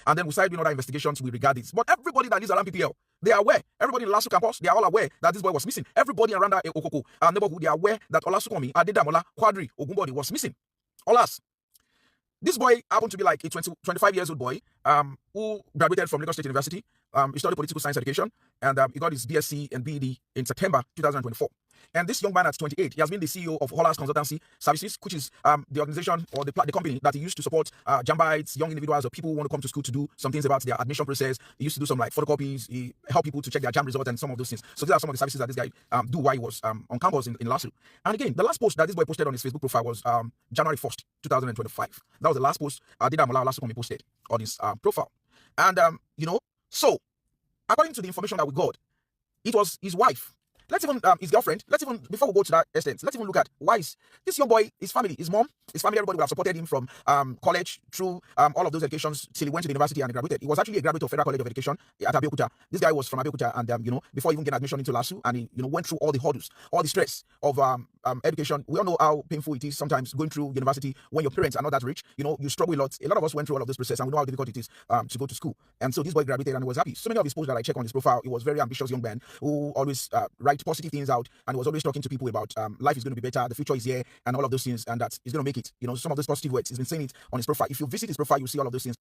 and then we started doing other investigations with regard this. But everybody that lives around PPL, they are aware. Everybody in LASU campus, they are all aware that this boy was missing. Everybody around that Okoko neighborhood, they are aware that Olasukomi, Adedamola, Quadri, Ogunbody was missing. Olas. This boy happened to be like a 25 years old boy who graduated from Lagos State University. He studied political science education, and he got his BSc and BEd in September 2024. And this young man at 28, he has been the CEO of Hollas Consultancy Services, which is the organization or the company that he used to support Jambites, young individuals, or people who want to come to school to do some things about their admission process. He used to do some like photocopies. He helped people to check their jam results and some of those things. So these are some of the services that this guy do while he was on campus in LASU. And again, the last post that this boy posted on his Facebook profile was January 1st, 2025. That was the last post Adedamola Olasukomi posted on his profile. And, so according to the information that we got, it was his wife. Let's even, his girlfriend, before we go to that extent, let's even look at why is this young boy, his family, his mom, his family, everybody would have supported him from college through all of those educations till he went to the university and he graduated. He was actually a graduate of Federal College of Education at Abeokuta. This guy was from Abeokuta, and, before he even getting admission into LASU, and he, went through all the hurdles, all the stress of education. We all know how painful it is sometimes going through university when your parents are not that rich. You struggle a lot. A lot of us went through all of this process, and we know how difficult it is to go to school. And so this boy graduated and he was happy. So many of his posts that I check on his profile, he was very ambitious young man who always write positive things out, and he was always talking to people about life is going to be better, the future is here, and all of those things, and that he's going to make it. Some of those positive words, he's been saying it on his profile. If you visit his profile, you see all of those things.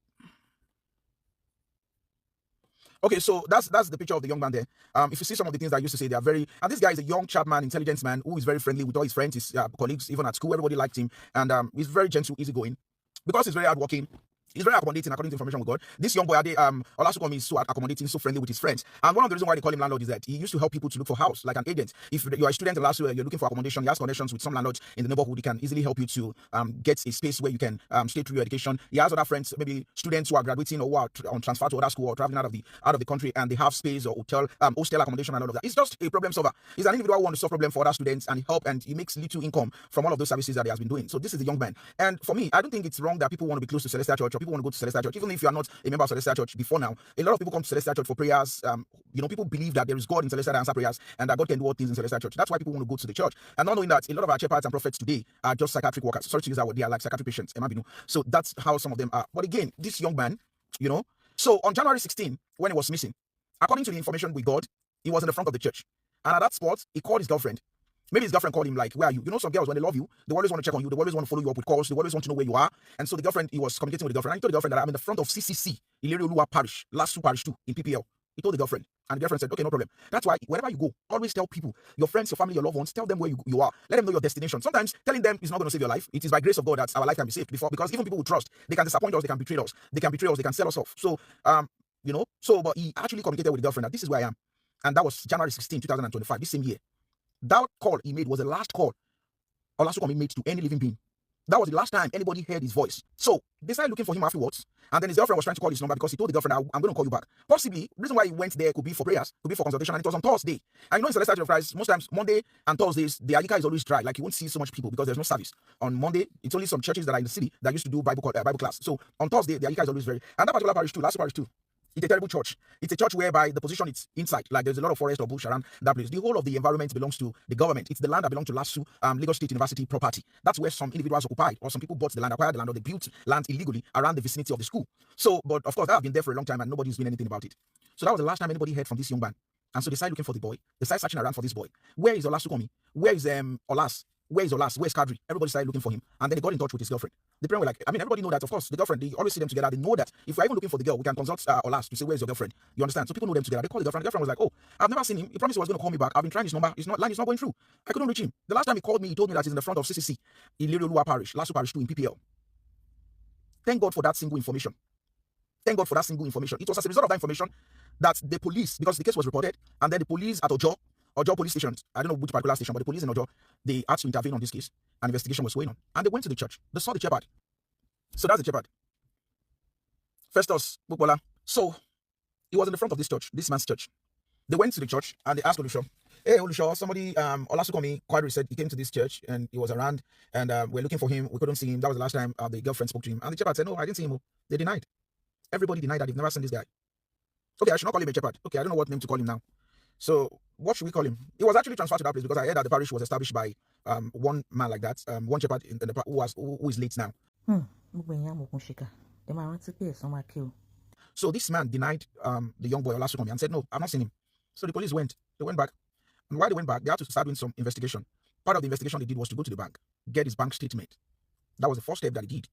Okay, so that's the picture of the young man there. If you see some of the things that I used to say, they are very, and this guy is a young, sharp man, intelligent man who is very friendly with all his friends, his colleagues, even at school. Everybody liked him, and he's very gentle, easygoing. Because he's very hardworking, he's very accommodating according to information we got. This young boy, Olasukomi, is so accommodating, so friendly with his friends. And one of the reasons why they call him landlord is that he used to help people to look for house, like an agent. If you're a student in LASU, you're looking for accommodation, he has connections with some landlords in the neighborhood. He can easily help you to get a space where you can stay through your education. He has other friends, maybe students who are graduating or who are on transfer to other school or traveling out of the country, and they have space or hostel accommodation and all of that. He's just a problem solver. He's an individual who wants to solve problems for other students and help, and he makes little income from all of those services that he has been doing. So this is the young man. And for me, I don't think it's wrong that people want to be close to Celestial Church, or people want to go to Celestial Church. Even if you are not a member of Celestial Church before now, a lot of people come to Celestial Church for prayers. People believe that there is God in Celestial that answer prayers, and that God can do all things in Celestial Church. That's why people want to go to the church. And not knowing that a lot of our shepherds and prophets today are just psychiatric workers. Sorry to use that word, they are like psychiatric patients. So that's how some of them are. But again, this young man, so on January 16, when he was missing, according to the information we got, he was in the front of the church. And at that spot, he called his girlfriend. Maybe his girlfriend called him like, where are you? Some girls, when they love you, they always want to check on you. They always want to follow you up with calls. They always want to know where you are. And so the girlfriend, he was communicating with the girlfriend. And he told the girlfriend that I'm in the front of CCC, Ilerioluwa Parish, LASU Parish 2 in PPL. He told the girlfriend. And the girlfriend said, okay, no problem. That's why wherever you go, always tell people, your friends, your family, your loved ones, tell them where you are. Let them know your destination. Sometimes telling them is not going to save your life. It is by grace of God that our life can be saved. Because even people who trust, they can disappoint us, they can betray us. They can sell us off. So, but he actually communicated with the girlfriend that this is where I am. And that was January 16, 2025, this same year. That call he made was the last call Olasukomi made to any living being. That was the last time anybody heard his voice. So they started looking for him afterwards. And then his girlfriend was trying to call his number because he told the girlfriend, I'm going to call you back. Possibly, the reason why he went there could be for prayers, could be for consultation. And it was on Thursday. And in Celestial Church of Christ, most times, Monday and Thursdays, the Ayika is always dry. Like you won't see so much people because there's no service. On Monday, it's only some churches that are in the city that used to do Bible class. So on Thursday, the Ayika is always very. And that particular parish too, LASU Parish too. It's a terrible church. It's a church whereby the position is inside. Like there's a lot of forest or bush around that place. The whole of the environment belongs to the government. It's the land that belongs to LASU, Lagos State University property. That's where some individuals occupied, or some people bought the land, acquired the land, or they built land illegally around the vicinity of the school. So, but of course, that has been there for a long time and nobody's doing anything about it. So that was the last time anybody heard from this young man. And so they started looking for the boy. They started searching around for this boy. Where is Olasukomi? Where is Olas? Where is Olas? Where's Kadri? Everybody started looking for him. And then they got in touch with his girlfriend. The parents were like, everybody know that, of course, the girlfriend, they always see them together. They know that if we're even looking for the girl, we can consult Olas to say, where's your girlfriend? You understand? So people know them together. They call the girlfriend. The girlfriend was like, oh, I've never seen him. He promised he was going to call me back. I've been trying his number. Line is not going through. I couldn't reach him. The last time he called me, he told me that he's in the front of CCC, Ilerioluwa Parish, LASU Parish 2 in PPL. Thank God for that single information. Thank God for that single information. It was as a result of that information that the police, because the case was reported, and then the police at Ojo police station, I don't know which particular station, but the police in Ojo, they had to intervene on this case. An investigation was going on. And they went to the church. They saw the shepherd. So that's the shepherd. Festus Bukola. So he was in the front of this church, this man's church. They went to the church and they asked Olusho, hey Olusho, somebody, Olasukomi Quadri said he came to this church and he was around and we're looking for him. We couldn't see him. That was the last time the girlfriend spoke to him. And the shepherd said, no, I didn't see him. They denied. Everybody denied that they've never seen this guy. Okay, I should not call him a shepherd. Okay, I don't know what name to call him now. So what should we call him? He was actually transferred to that place because I heard that the parish was established by one man like that, one shepherd in the who is late now. So this man denied the young boy LASU and said, no, I've not seen him. So the police went. They went back. And while they went back, they had to start doing some investigation. Part of the investigation they did was to go to the bank, get his bank statement. That was the first step that they did.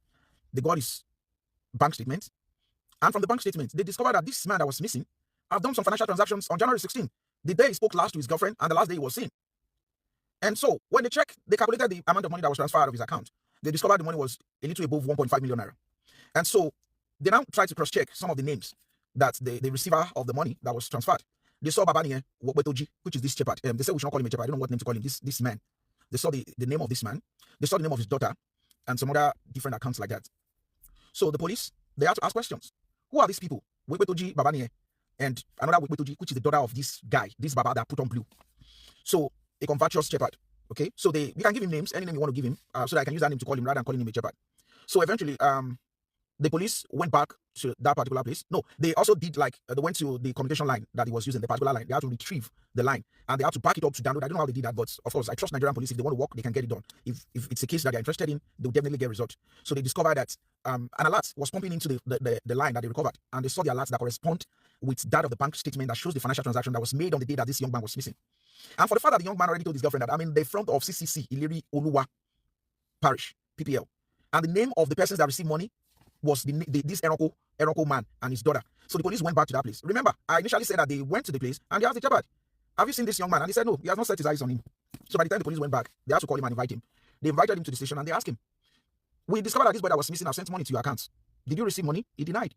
They got his bank statement. And from the bank statement, they discovered that this man that was missing had done some financial transactions on January 16th, the day he spoke last to his girlfriend and the last day he was seen. And so when they checked, they calculated the amount of money that was transferred out of his account. They discovered the money was a little above 1.5 million naira. And so they now tried to cross-check some of the names that the receiver of the money that was transferred. They saw Babani Wokwetoji, which is this shepherd. They said we should not call him a shepherd. I don't know what name to call him. This man. They saw the name of this man. They saw the name of his daughter and some other different accounts like that. So the police, they had to ask questions. Who are these people? Wokwetoji Babani and another Wokwetoji, which is the daughter of this guy, this Baba that put on blue. So a convertuous shepherd. Okay, so we can give him names, any name you want to give him, so that I can use that name to call him rather than calling him a shepherd. So eventually, the police went back to that particular place. No, they also did they went to the communication line that he was using, the particular line. They had to retrieve the line and they had to back it up to download. I don't know how they did that, but of course, I trust Nigerian police. If they want to work, they can get it done. If it's a case that they're interested in, they'll definitely get results. So they discovered that an alert was pumping into the line that they recovered, and they saw the alerts that correspond with that of the bank statement that shows the financial transaction that was made on the day that this young man was missing. And for the fact that the young man already told his girlfriend that I'm in the front of CCC, Ileri Oluwa Parish, PPL, and the name of the persons that received money was this Eroko man and his daughter. So the police went back to that place. Remember, I initially said that they went to the place and they asked the shepherd, have you seen this young man? And he said, no, he has not set his eyes on him. So by the time the police went back, they had to call him and invite him. They invited him to the station and they asked him, we discovered that this boy that was missing has sent money to your account. Did you receive money? He denied.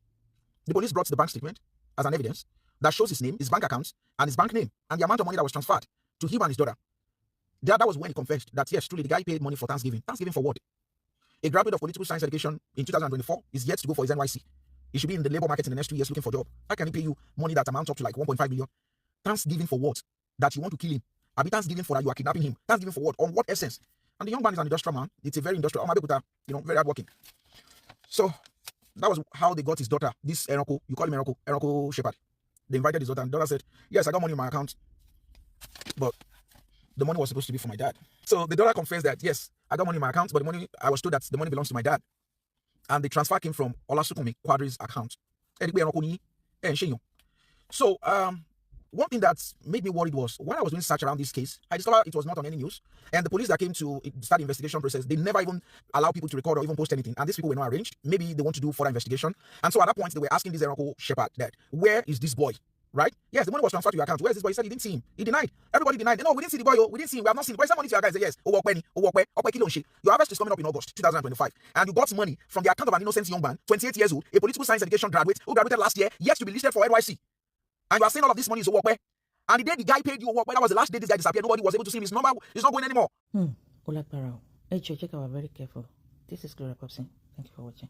The police brought the bank statement as an evidence that shows his name, his bank accounts, and his bank name, and the amount of money that was transferred to him and his daughter. That was when he confessed that, yes, truly, the guy paid money for Thanksgiving. Thanksgiving for what? A graduate of political science education in 2024 is yet to go for his NYC. He should be in the labor market in the next 2 years looking for a job. How can he pay you money that amounts up to like 1.5 million? Thanksgiving for what? That you want to kill him? I mean, Thanksgiving for that you are kidnapping him. Thanksgiving for what? On what essence? And the young man is an industrial man. It's a very industrial, very hardworking. So that was how they got his daughter, this Eroko, you call him Eroko Shepherd. They invited his daughter, and the daughter said, yes, I got money in my account, but the money was supposed to be for my dad. So the daughter confessed that, yes, I got money in my account, but the money, I was told that the money belongs to my dad. And the transfer came from Olasukunmi Quadri's account. So, one thing that made me worried was when I was doing search around this case, I discovered it was not on any news. And the police that came to start the investigation process, they never even allow people to record or even post anything. And these people were not arranged. Maybe they want to do further investigation. And so at that point, they were asking this Eroko Shepherd that, where is this boy? Right? Yes, the money was transferred to your account. Where is this boy? He said he didn't see him. He denied. Everybody denied. No, we didn't see the boy. We didn't see him. We have not seen him. Where's the money to your guys? Yes. Your harvest is coming up in August 2025. And you got money from the account of an innocent young man, 28 years old, a political science education graduate who graduated last year, yet to be listed for NYC. And you are saying all of this money is Owokwe. And the day the guy paid you Owokwe, that was the last day this guy disappeared. Nobody was able to see him. His number is not going anymore. Alapata. Check out, very careful. This is Gloria Popson. Thank you for watching.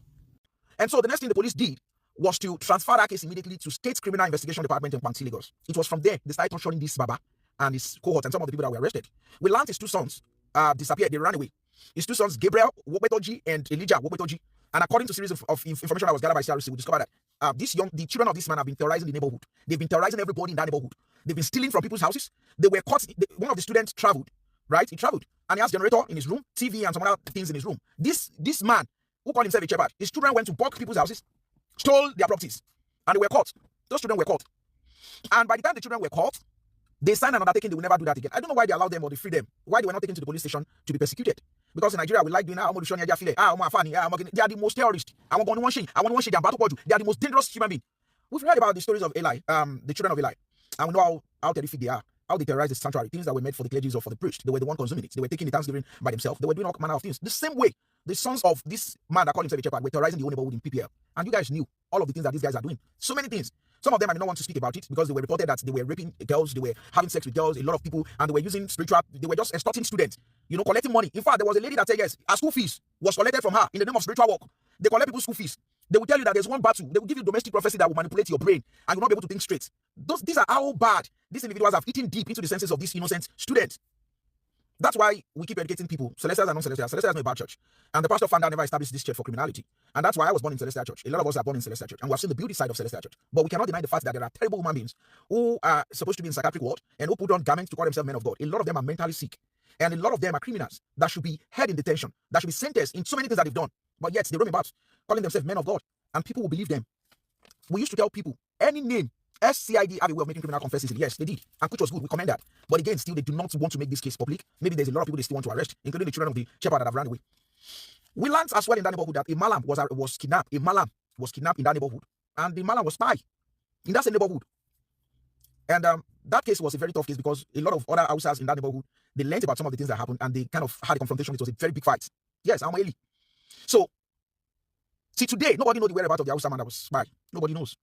And so the next thing the police did was to transfer that case immediately to State Criminal Investigation Department in Panti, Lagos. It was from there they started torturing this Baba and his cohort and some of the people that were arrested. We learned his two sons disappeared. They ran away. His two sons, Gabriel Wokwetoji and Elijah Wokwetoji. And according to a series of information that was gathered by CRC, we discovered that the children of this man have been terrorizing the neighborhood. They've been terrorizing everybody in that neighborhood. They've been stealing from people's houses. They were caught. One of the students traveled, right? He traveled and he has a generator in his room, TV and some other things in his room. This man who called himself a shepherd, his children went to bug people's houses, stole their properties, and they were caught. Those children were caught. And by the time the children were caught, they signed an undertaking they will never do that again. I don't know why they allowed them or they freed them. Why they were not taken to the police station to be persecuted. Because in Nigeria, we like doing they are the most terrorists. They are the most dangerous human beings. We've heard about the stories of Eli, the children of Eli. And we know how terrific they are. How they terrorized the sanctuary, things that were made for the clergy or for the priest. They were the one consuming it. They were taking the Thanksgiving by themselves. They were doing all manner of things. The same way, the sons of this man that called himself a shepherd were terrorizing the whole neighborhood in PPL. And you guys knew all of the things that these guys are doing. So many things. Some of them I may not want to speak about it because they were reported that they were raping girls, they were having sex with girls, a lot of people, and they were using spiritual, they were just extorting students, collecting money. In fact, there was a lady that said yes, her school fees was collected from her in the name of spiritual work. They collect people's school fees. They will tell you that there's one battle. They will give you domestic prophecy that will manipulate your brain and you'll not be able to think straight. These are how bad these individuals have eaten deep into the senses of these innocent students. That's why we keep educating people. Celestials are non-celestials. Celestials is not a bad church. And the pastor founder never established this church for criminality. And that's why I was born in Celestial Church. A lot of us are born in Celestial Church. And we have seen the beauty side of Celestial Church. But we cannot deny the fact that there are terrible human beings who are supposed to be in psychiatric ward and who put on garments to call themselves men of God. A lot of them are mentally sick. And a lot of them are criminals that should be held in detention, that should be sentenced in so many things that they've done. But yet they roam about calling themselves men of God. And people will believe them. we used to tell people any name, SCID have a way of making criminal confessions. Yes, they did, and which was good. We commend that. But again, still, they do not want to make this case public. Maybe there's a lot of people they still want to arrest, including the children of the shepherd that have run away. We learned as well in that neighborhood that a malam was kidnapped. A malam was kidnapped in that neighborhood, and the malam was spy in that same neighborhood. And that case was a very tough case because a lot of other Hausas in that neighborhood, they learned about some of the things that happened and they kind of had a confrontation. It was a very big fight. Yes, I'm Eli. So, see, today, nobody knows the whereabouts of the Hausa man that was spy. Nobody knows.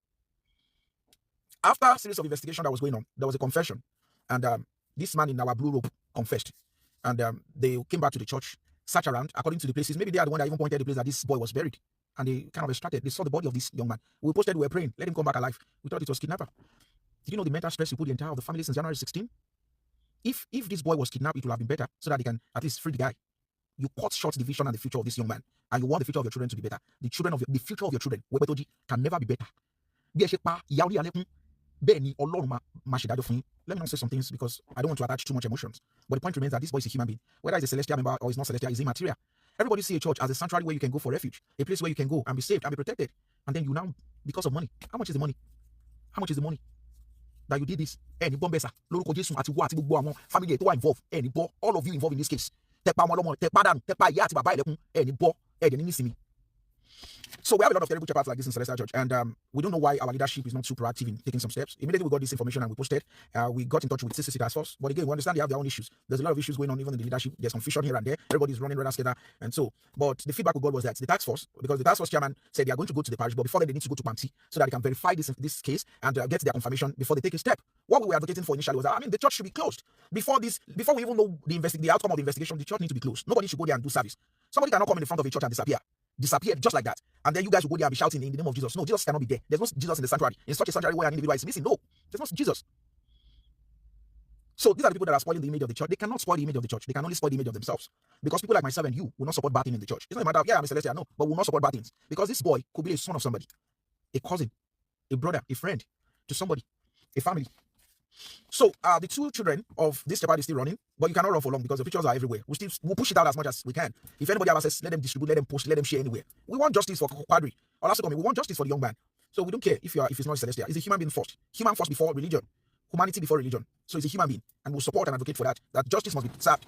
After a series of investigation that was going on, there was a confession. And this man in our blue robe confessed. And they came back to the church, searched around, according to the places. Maybe they are the one that even pointed the place that this boy was buried. And they kind of extracted. They saw the body of this young man. We posted, we were praying, let him come back alive. We thought it was kidnapper. Did you know the mental stress you put the entire of the family since January 16? If this boy was kidnapped, it would have been better so that they can at least free the guy. You cut short the vision and the future of this young man, and you want the future of your children to be better. The future of your children, can never be better. Let me not say some things because I don't want to attach too much emotions. But the point remains that this boy is a human being. Whether he's a celestial member or he's not celestial, he's immaterial. Everybody see a church as a sanctuary where you can go for refuge, a place where you can go and be saved and be protected. And then you now, because of money, how much is the money? How much is the money that you did this? Any bombesa, family involved, all of you involved in this case. So we have a lot of terrible shepherds like this in Celestial Church, and we don't know why our leadership is not too proactive in taking some steps. Immediately we got this information and we posted, we got in touch with CCC Task Force. But again, we understand they have their own issues. There's a lot of issues going on even in the leadership. There's confusion here and there. Everybody's running rather together, and so. But the feedback we got was that the task force, because the task force chairman said they are going to go to the parish, but before they need to go to Pamsi so that they can verify this case and get their confirmation before they take a step. What we were advocating for initially was that the church should be closed before we even know the outcome of the investigation. The church needs to be closed. Nobody should go there and do service. Somebody cannot come in the front of a church and disappear just like that, and then you guys will go there and be shouting in the name of Jesus. No, Jesus cannot be there. There's no Jesus in the sanctuary. In such a sanctuary where an individual is missing, no, there's no Jesus. So these are the people that are spoiling the image of the church. They cannot spoil the image of the church. They can only spoil the image of themselves. Because people like myself and you will not support bad things in the church. It's not a matter of, I'm a celestial, no, but will not support bad things. Because this boy could be a son of somebody, a cousin, a brother, a friend to somebody, a family. So the two children of this shepherd is still running, but you cannot run for long because the pictures are everywhere. We'll push it out as much as we can. If anybody has access, let them distribute, let them post, let them share anywhere. We want justice for kpaied. We want justice for the young man. So we don't care if it's not celestial. It's a human being first. Human first before religion. Humanity before religion. So it's a human being, and we'll support and advocate for that. That justice must be served.